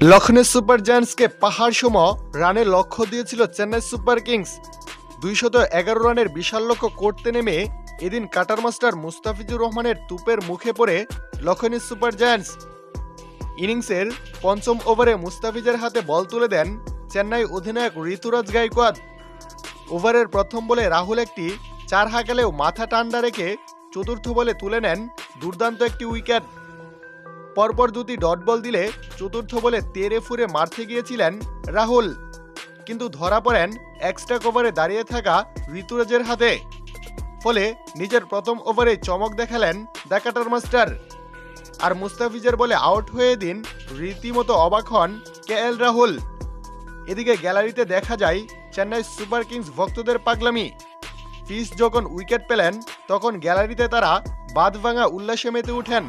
Lucknow super জায়ান্টসকে পাহাড়সম রানের লক্ষ্য দিয়েছিল চেন্নাই সুপার কিংস। 211 রানের বিশাল লক্ষ্য করতে নেমে এদিন কাটার মাস্টার মুস্তাফিজুর রহমানের তুপের মুখে পড়ে লখনৌ সুপার জায়ান্টস। ইনিংসের পঞ্চম ওভারে মুস্তাফিজের হাতে বল তুলে দেন চেন্নাই অধিনায়ক ঋতুরাজ গাইকোয়াদ। ওভারের প্রথম বলে রাহুল একটি 4 হাঁকালেও মাথা ঠান্ডা রেখে চতুর্থ বলে তুলে নেন দুর্দান্ত একটি উইকেট। পরপর দুটি ডট বল দিলে চতুর্থ বলে তেড়ে ফুরে মারতে গিয়েছিলেন রাহুল, কিন্তু ধরা পড়েন এক্সট্রা কভারে দাঁড়িয়ে থাকা ঋতুরাজের হাতে। ফলে নিজের প্রথম ওভারে চমক দেখালেন দ্য কাটার মাস্টার। আর মুস্তাফিজের বলে আউট হয়ে দিন রীতিমতো অবাক হন KL রাহুল। এদিকে গ্যালারিতে দেখা যায় চেন্নাই সুপার কিংস ভক্তদের পাগলামি। ফিস যখন উইকেট পেলেন তখন গ্যালারিতে তারা বাঁধ ভাঙা উল্লাসে মেতে উঠেন।